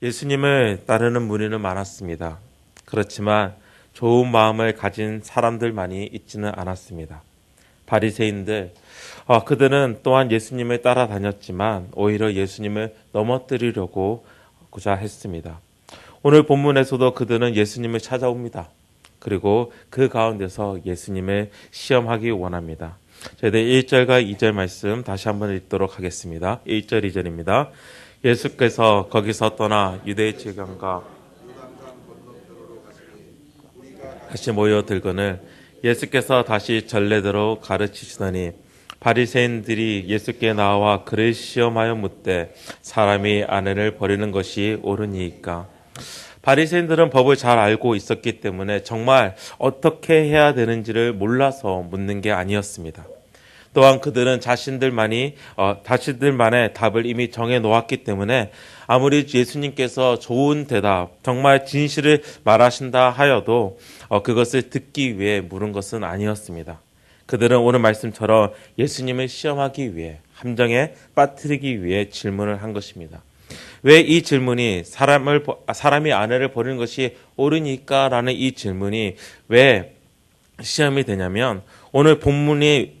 예수님을 따르는 무리는 많았습니다. 그렇지만 좋은 마음을 가진 사람들만이 있지는 않았습니다. 바리새인들, 그들은 또한 예수님을 따라다녔지만 오히려 예수님을 넘어뜨리려고 고자 했습니다. 오늘 본문에서도 그들은 예수님을 찾아옵니다. 그리고 그 가운데서 예수님을 시험하기 원합니다. 저희들 1절과 2절 말씀 다시 한번 읽도록 하겠습니다. 1절, 2절입니다. 예수께서 거기서 떠나 유대 지경과 다시 모여들거늘 예수께서 다시 전례대로 가르치시더니 바리새인들이 예수께 나와 그를 시험하여 묻되 사람이 아내를 버리는 것이 옳으니이까. 바리새인들은 법을 잘 알고 있었기 때문에 정말 어떻게 해야 되는지를 몰라서 묻는 게 아니었습니다. 또한 그들은 자신들만의 답을 이미 정해 놓았기 때문에 아무리 예수님께서 좋은 대답, 정말 진실을 말하신다 하여도 그것을 듣기 위해 물은 것은 아니었습니다. 그들은 오늘 말씀처럼 예수님을 시험하기 위해, 함정에 빠뜨리기 위해 질문을 한 것입니다. 왜 이 질문이 사람이 아내를 버리는 것이 옳으니까? 라는 이 질문이 왜 시험이 되냐면 오늘 본문이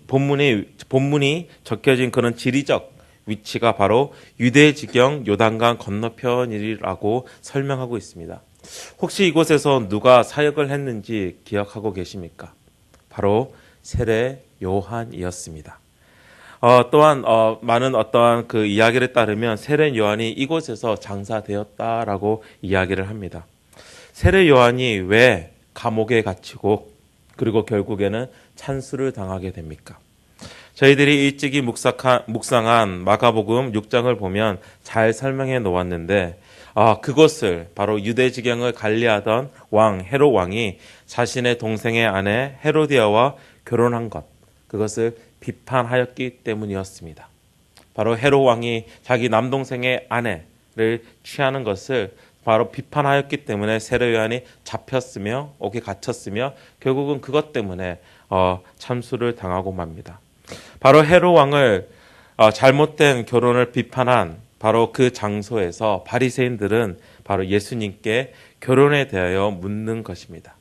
적혀진 그런 지리적 위치가 바로 유대지경 요단강 건너편이라고 설명하고 있습니다. 혹시 이곳에서 누가 사역을 했는지 기억하고 계십니까? 바로 세례 요한이었습니다. 또한 많은 어떠한 그 이야기를 따르면 세례 요한이 이곳에서 장사되었다라고 이야기를 합니다. 세례 요한이 왜 감옥에 갇히고 그리고 결국에는 찬수를 당하게 됩니까? 저희들이 일찍이 묵상한 마가복음 6장을 보면 잘 설명해 놓았는데 그것을 바로 유대지경을 관리하던 왕 헤롯 왕이 자신의 동생의 아내 헤로디아와 결혼한 것, 그것을 비판하였기 때문이었습니다. 바로 헤롯 왕이 자기 남동생의 아내를 취하는 것을 바로 비판하였기 때문에 세례 요한이 잡혔으며 옥에 갇혔으며 결국은 그것 때문에 참수를 당하고 맙니다. 바로 헤롯 왕을 잘못된 결혼을 비판한 바로 그 장소에서 바리새인들은 바로 예수님께 결혼에 대하여 묻는 것입니다.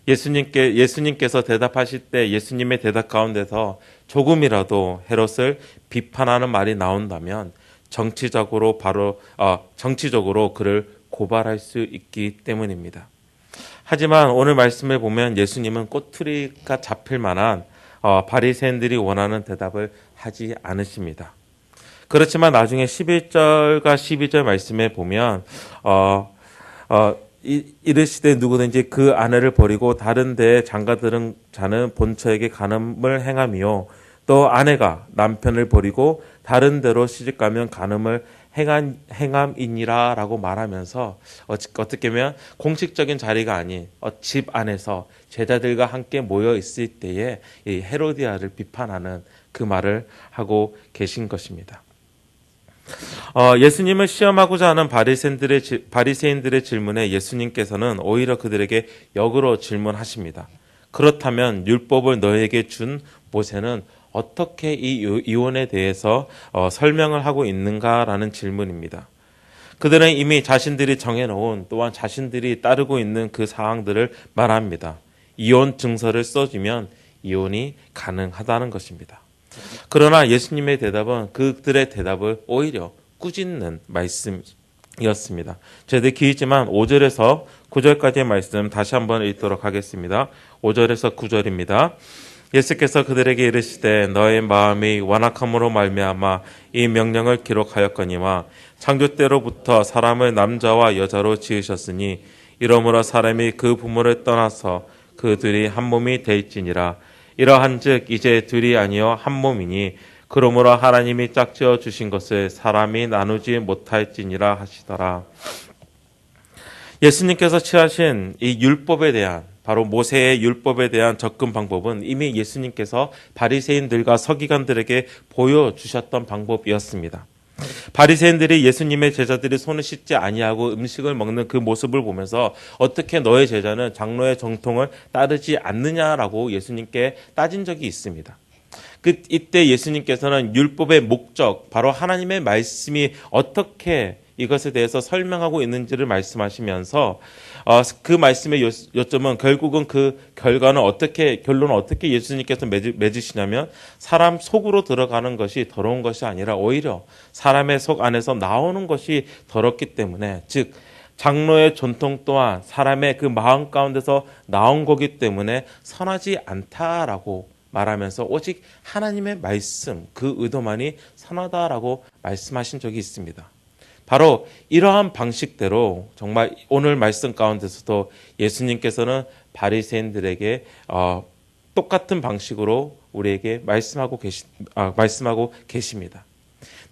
예수님께서 대답하실 때 예수님의 대답 가운데서 조금이라도 헤롯을 비판하는 말이 나온다면 정치적으로 그를 고발할 수 있기 때문입니다. 하지만 오늘 말씀을 보면 예수님은 꼬투리가 잡힐 만한 바리새인들이 원하는 대답을 하지 않으십니다. 그렇지만 나중에 11절과 12절 말씀에 보면 이르시되 누구든지 그 아내를 버리고 다른 데에 장가들은 자는 본처에게 간음을 행하며 또 아내가 남편을 버리고 다른 데로 시집가면 간음을 행함이니라 라고 말하면서 어떻게 보면 공식적인 자리가 아닌 집 안에서 제자들과 함께 모여 있을 때에 이 헤로디아를 비판하는 그 말을 하고 계신 것입니다. 예수님을 시험하고자 하는 바리새인들의 질문에 예수님께서는 오히려 그들에게 역으로 질문하십니다. 그렇다면 율법을 너에게 준 모세는 어떻게 이 이혼에 대해서 설명을 하고 있는가라는 질문입니다. 그들은 이미 자신들이 정해놓은 또한 자신들이 따르고 있는 그 사항들을 말합니다. 이혼 증서를 써주면 이혼이 가능하다는 것입니다. 그러나 예수님의 대답은 그들의 대답을 오히려 꾸짖는 말씀이었습니다. 저희들 길지만 5절에서 9절까지의 말씀 다시 한번 읽도록 하겠습니다. 5절에서 9절입니다. 예수께서 그들에게 이르시되 너의 마음이 완악함으로 말미암아 이 명령을 기록하였거니와 창조 때로부터 사람을 남자와 여자로 지으셨으니 이러므로 사람이 그 부모를 떠나서 그 둘이 한 몸이 되일지니라. 이러한즉 이제 둘이 아니요 한 몸이니 그러므로 하나님이 짝지어 주신 것을 사람이 나누지 못할지니라 하시더라. 예수님께서 취하신 이 율법에 대한 바로 모세의 율법에 대한 접근 방법은 이미 예수님께서 바리새인들과 서기관들에게 보여주셨던 방법이었습니다. 바리새인들이 예수님의 제자들이 손을 씻지 아니하고 음식을 먹는 그 모습을 보면서 어떻게 너의 제자는 장로의 정통을 따르지 않느냐라고 예수님께 따진 적이 있습니다. 이때 예수님께서는 율법의 목적, 바로 하나님의 말씀이 어떻게 이것에 대해서 설명하고 있는지를 말씀하시면서 그 말씀의 요점은 결국은 그 결론은 어떻게 예수님께서 맺으시냐면 사람 속으로 들어가는 것이 더러운 것이 아니라 오히려 사람의 속 안에서 나오는 것이 더럽기 때문에, 즉 장로의 전통 또한 사람의 그 마음 가운데서 나온 거기 때문에 선하지 않다라고 말하면서 오직 하나님의 말씀, 그 의도만이 선하다라고 말씀하신 적이 있습니다. 바로 이러한 방식대로 정말 오늘 말씀 가운데서도 예수님께서는 바리새인들에게 똑같은 방식으로 우리에게 말씀하고 계십니다.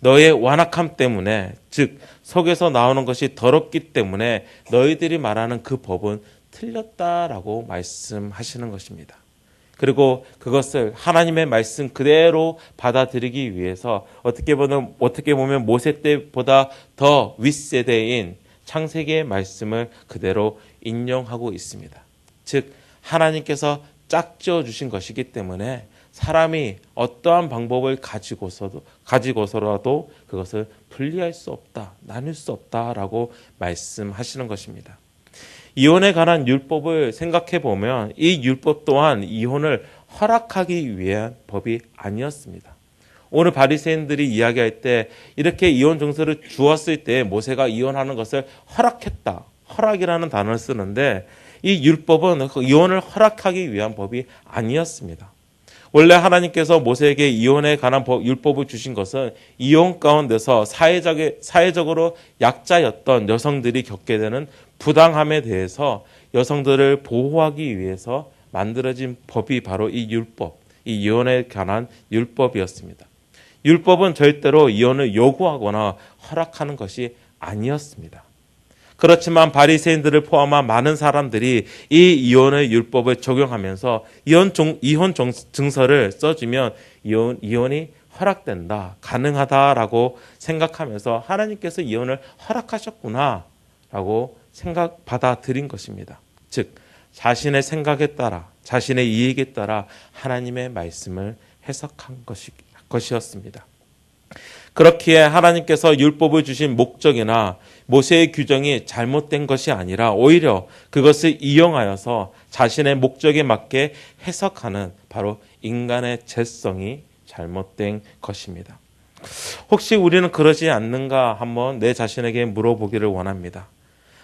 너의 완악함 때문에, 즉 속에서 나오는 것이 더럽기 때문에 너희들이 말하는 그 법은 틀렸다라고 말씀하시는 것입니다. 그리고 그것을 하나님의 말씀 그대로 받아들이기 위해서 어떻게 보면 모세 때보다 더 윗세대인 창세기의 말씀을 그대로 인용하고 있습니다. 즉 하나님께서 짝지어 주신 것이기 때문에 사람이 어떠한 방법을 가지고서라도 그것을 분리할 수 없다, 나눌 수 없다라고 말씀하시는 것입니다. 이혼에 관한 율법을 생각해 보면 이 율법 또한 이혼을 허락하기 위한 법이 아니었습니다. 오늘 바리새인들이 이야기할 때 이렇게 이혼 정서를 주었을 때 모세가 이혼하는 것을 허락했다. 허락이라는 단어를 쓰는데 이 율법은 이혼을 허락하기 위한 법이 아니었습니다. 원래 하나님께서 모세에게 이혼에 관한 율법을 주신 것은 이혼 가운데서 사회적으로 약자였던 여성들이 겪게 되는 부당함에 대해서 여성들을 보호하기 위해서 만들어진 법이 바로 이 율법, 이 이혼에 관한 율법이었습니다. 율법은 절대로 이혼을 요구하거나 허락하는 것이 아니었습니다. 그렇지만 바리새인들을 포함한 많은 사람들이 이 이혼의 율법을 적용하면서 이혼 증서를 써주면 이혼이 허락된다, 가능하다라고 생각하면서 하나님께서 이혼을 허락하셨구나라고 받아들인 것입니다. 즉 자신의 생각에 따라, 자신의 이익에 따라 하나님의 말씀을 해석한 것이었습니다. 그렇기에 하나님께서 율법을 주신 목적이나 모세의 규정이 잘못된 것이 아니라 오히려 그것을 이용하여서 자신의 목적에 맞게 해석하는 바로 인간의 죄성이 잘못된 것입니다. 혹시 우리는 그러지 않는가 한번 내 자신에게 물어보기를 원합니다.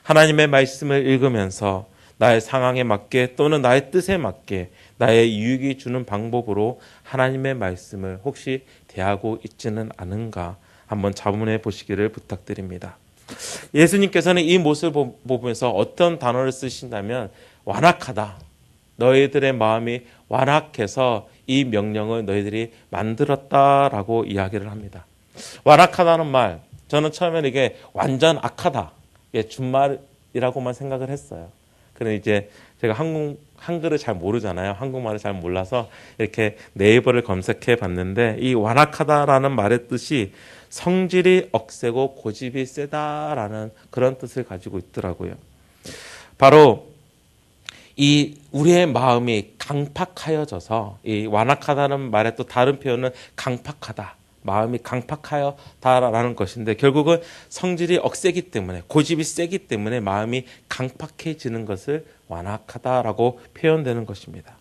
하나님의 말씀을 읽으면서 나의 상황에 맞게 또는 나의 뜻에 맞게 나의 유익이 주는 방법으로 하나님의 말씀을 혹시 대하고 있지는 않은가 한번 자문해 보시기를 부탁드립니다. 예수님께서는 이 모습을 보면서 어떤 단어를 쓰신다면 완악하다. 너희들의 마음이 완악해서 이 명령을 너희들이 만들었다라고 이야기를 합니다. 완악하다는 말, 저는 처음에는 이게 완전 악하다. 준말이라고만 생각을 했어요. 그런데 이제 제가 한글을 잘 모르잖아요. 한국말을 잘 몰라서 이렇게 네이버를 검색해 봤는데 이 완악하다라는 말의 뜻이 성질이 억세고 고집이 세다라는 그런 뜻을 가지고 있더라고요. 바로 이 우리의 마음이 강팍하여져서 이 완악하다는 말의 또 다른 표현은 강팍하다. 마음이 강팍하여다라는 것인데 결국은 성질이 억세기 때문에 고집이 세기 때문에 마음이 강팍해지는 것을 완악하다라고 표현되는 것입니다.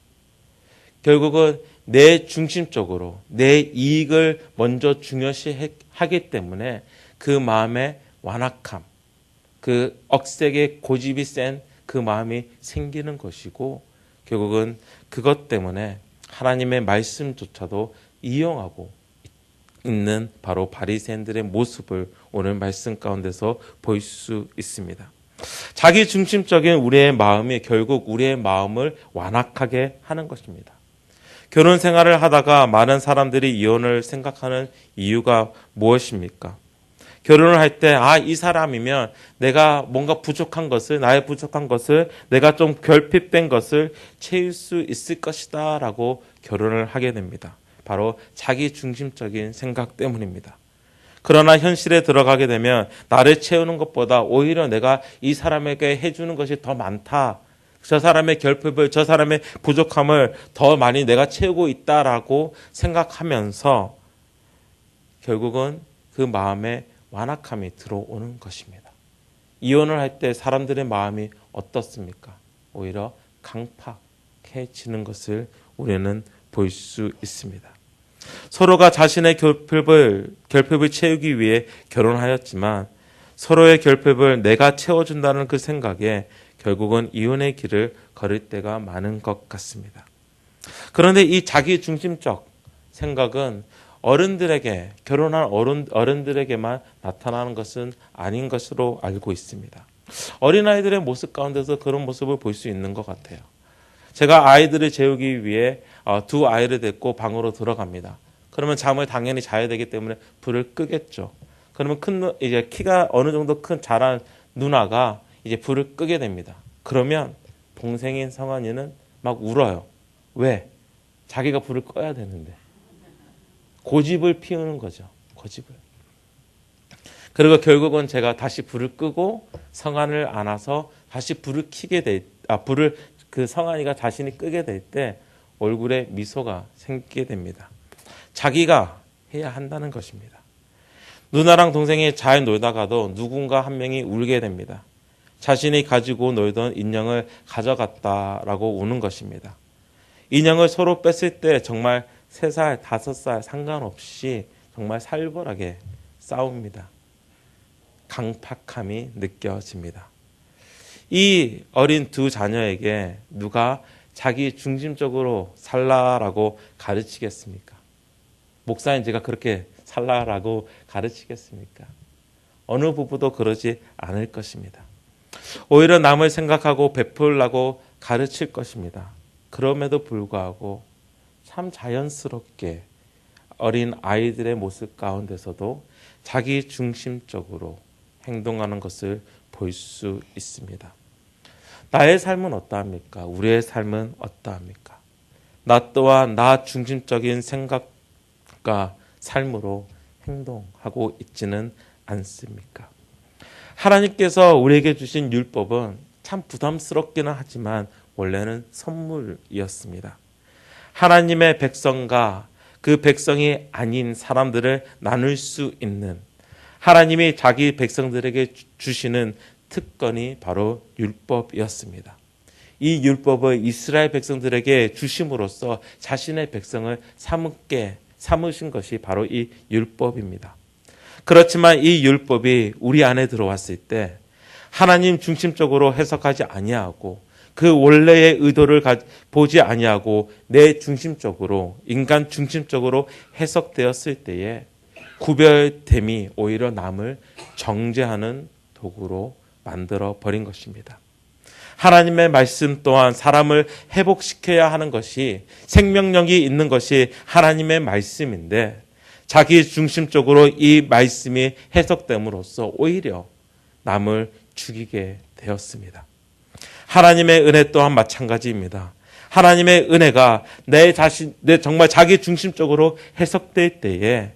결국은 내 중심적으로 내 이익을 먼저 중요시하기 때문에 그 마음의 완악함, 그 억세게 고집이 센 그 마음이 생기는 것이고 결국은 그것 때문에 하나님의 말씀조차도 이용하고 있는 바로 바리새인들의 모습을 오늘 말씀 가운데서 볼 수 있습니다. 자기 중심적인 우리의 마음이 결국 우리의 마음을 완악하게 하는 것입니다. 결혼 생활을 하다가 많은 사람들이 이혼을 생각하는 이유가 무엇입니까? 결혼을 할 때 이 사람이면 내가 뭔가 나의 부족한 것을 내가 좀 결핍된 것을 채울 수 있을 것이다 라고 결혼을 하게 됩니다. 바로 자기 중심적인 생각 때문입니다. 그러나 현실에 들어가게 되면 나를 채우는 것보다 오히려 내가 이 사람에게 해주는 것이 더 많다. 저 사람의 결핍을, 저 사람의 부족함을 더 많이 내가 채우고 있다라고 생각하면서 결국은 그 마음에 완악함이 들어오는 것입니다. 이혼을 할 때 사람들의 마음이 어떻습니까? 오히려 강팍해지는 것을 우리는 볼 수 있습니다. 서로가 자신의 결핍을 채우기 위해 결혼하였지만 서로의 결핍을 내가 채워준다는 그 생각에 결국은 이혼의 길을 걸을 때가 많은 것 같습니다. 그런데 이 자기 중심적 생각은 어른들에게, 결혼한 어른들에게만 나타나는 것은 아닌 것으로 알고 있습니다. 어린아이들의 모습 가운데서 그런 모습을 볼 수 있는 것 같아요. 제가 아이들을 재우기 위해 두 아이를 데리고 방으로 들어갑니다. 그러면 잠을 당연히 자야 되기 때문에 불을 끄겠죠. 그러면 이제 키가 어느 정도 큰 자란 누나가 이제 불을 끄게 됩니다. 그러면 동생인 성환이는 막 울어요. 왜? 자기가 불을 꺼야 되는데. 고집을 피우는 거죠. 고집을. 그리고 결국은 제가 다시 불을 끄고 성환을 안아서 다시 불을 그 성환이가 자신이 끄게 될 때 얼굴에 미소가 생기게 됩니다. 자기가 해야 한다는 것입니다. 누나랑 동생이 잘 놀다가도 누군가 한 명이 울게 됩니다. 자신이 가지고 놀던 인형을 가져갔다라고 우는 것입니다. 인형을 서로 뺐을 때 정말 3살, 5살 상관없이 정말 살벌하게 싸웁니다. 강팍함이 느껴집니다. 이 어린 두 자녀에게 누가 자기 중심적으로 살라라고 가르치겠습니까? 목사님 제가 그렇게 살라라고 가르치겠습니까? 어느 부부도 그러지 않을 것입니다. 오히려 남을 생각하고 베풀라고 가르칠 것입니다. 그럼에도 불구하고 참 자연스럽게 어린 아이들의 모습 가운데서도 자기 중심적으로 행동하는 것을 볼 수 있습니다. 나의 삶은 어떠합니까? 우리의 삶은 어떠합니까? 나 또한 나 중심적인 생각과 삶으로 행동하고 있지는 않습니까? 하나님께서 우리에게 주신 율법은 참 부담스럽기는 하지만 원래는 선물이었습니다. 하나님의 백성과 그 백성이 아닌 사람들을 나눌 수 있는 하나님이 자기 백성들에게 주시는 특권이 바로 율법이었습니다. 이 율법을 이스라엘 백성들에게 주심으로써 자신의 백성을 삼으신 것이 바로 이 율법입니다. 그렇지만 이 율법이 우리 안에 들어왔을 때 하나님 중심적으로 해석하지 아니하고 그 원래의 의도를 보지 아니하고 내 중심적으로 인간 중심적으로 해석되었을 때에 구별됨이 오히려 남을 정죄하는 도구로 만들어 버린 것입니다. 하나님의 말씀 또한 사람을 회복시켜야 하는 것이 생명력이 있는 것이 하나님의 말씀인데 자기 중심적으로 이 말씀이 해석됨으로써 오히려 남을 죽이게 되었습니다. 하나님의 은혜 또한 마찬가지입니다. 하나님의 은혜가 내 정말 자기 중심적으로 해석될 때에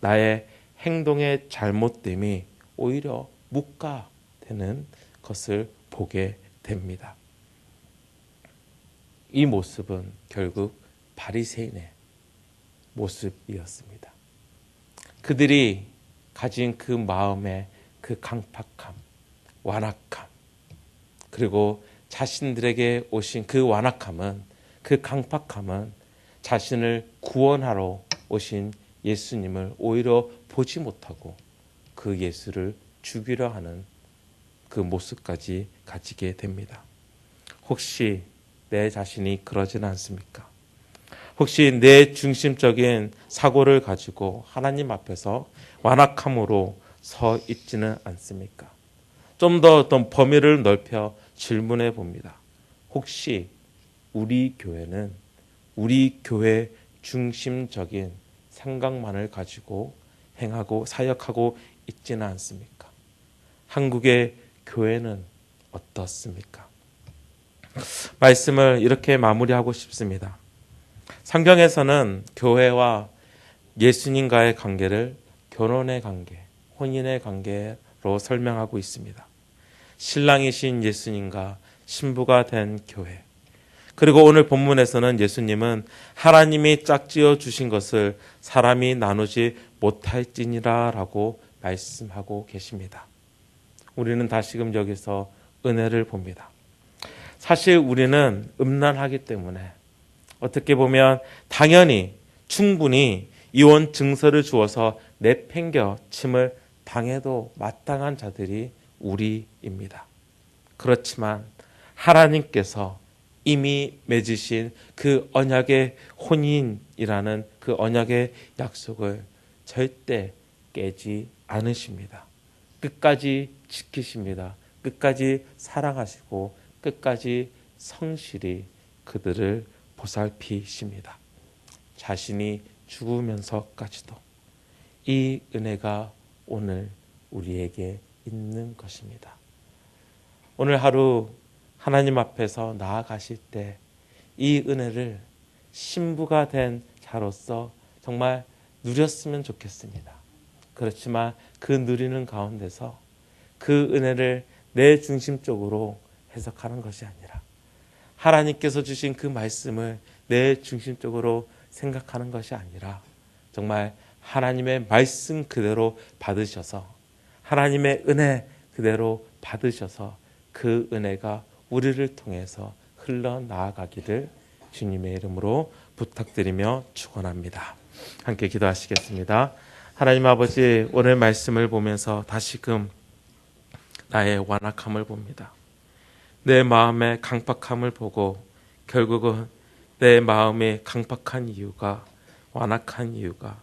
나의 행동의 잘못됨이 오히려 묵과되는 것을 보게 됩니다. 이 모습은 결국 바리새인의 모습이었습니다. 그들이 가진 그 마음의 그 강팍함, 완악함, 그리고 자신들에게 오신 그 완악함은, 그 강팍함은 자신을 구원하러 오신 예수님을 오히려 보지 못하고 그 예수를 죽이려 하는 그 모습까지 가지게 됩니다. 혹시 내 자신이 그러지는 않습니까? 혹시 내 중심적인 사고를 가지고 하나님 앞에서 완악함으로 서 있지는 않습니까? 좀 더 어떤 범위를 넓혀 질문해 봅니다. 혹시 우리 교회는 우리 교회 중심적인 생각만을 가지고 행하고 사역하고 있지는 않습니까? 한국의 교회는 어떻습니까? 말씀을 이렇게 마무리하고 싶습니다. 성경에서는 교회와 예수님과의 관계를 결혼의 관계, 혼인의 관계로 설명하고 있습니다. 신랑이신 예수님과 신부가 된 교회. 그리고 오늘 본문에서는 예수님은 하나님이 짝지어 주신 것을 사람이 나누지 못할지니라 라고 말씀하고 계십니다. 우리는 다시금 여기서 은혜를 봅니다. 사실 우리는 음란하기 때문에 어떻게 보면 당연히 충분히 이혼 증서를 주어서 내팽겨 침을 당해도 마땅한 자들이 우리입니다. 그렇지만 하나님께서 이미 맺으신 그 언약의 혼인이라는 그 언약의 약속을 절대 깨지 않으십니다. 끝까지 지키십니다. 끝까지 사랑하시고 끝까지 성실히 그들을 보살피십니다. 자신이 죽으면서까지도 이 은혜가 오늘 우리에게 있는 것입니다. 오늘 하루 하나님 앞에서 나아가실 때 이 은혜를 신부가 된 자로서 정말 누렸으면 좋겠습니다. 그렇지만 그 누리는 가운데서 그 은혜를 내 중심적으로 해석하는 것이 아니라 하나님께서 주신 그 말씀을 내 중심적으로 생각하는 것이 아니라 정말 하나님의 말씀 그대로 받으셔서 하나님의 은혜 그대로 받으셔서 그 은혜가 우리를 통해서 흘러나아가기를 주님의 이름으로 부탁드리며 축원합니다. 함께 기도하시겠습니다. 하나님 아버지, 오늘 말씀을 보면서 다시금 나의 완악함을 봅니다. 내 마음의 강팍함을 보고 결국은 내 마음의 강팍한 이유가, 완악한 이유가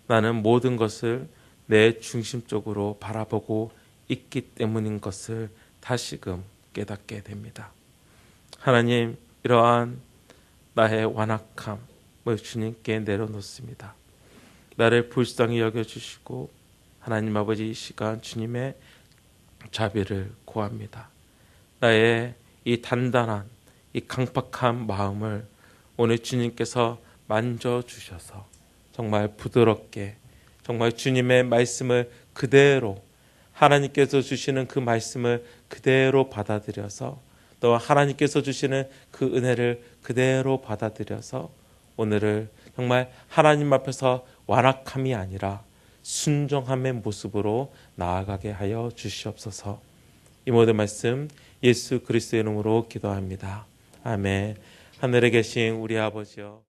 나는 모든 것을 내 중심적으로 바라보고 있기 때문인 것을 다시금 깨닫게 됩니다. 하나님, 이러한 나의 완악함을 주님께 내려놓습니다. 나를 불쌍히 여겨주시고 하나님 아버지, 이 시간 주님의 자비를 구합니다. 나의 이 단단한 이 강팍한 마음을 오늘 주님께서 만져주셔서 정말 부드럽게 정말 주님의 말씀을 그대로 하나님께서 주시는 그 말씀을 그대로 받아들여서 또 하나님께서 주시는 그 은혜를 그대로 받아들여서 오늘을 정말 하나님 앞에서 완악함이 아니라 순종함의 모습으로 나아가게 하여 주시옵소서. 이 모든 말씀 예수 그리스도의 이름으로 기도합니다. 아멘. 하늘에 계신 우리 아버지여,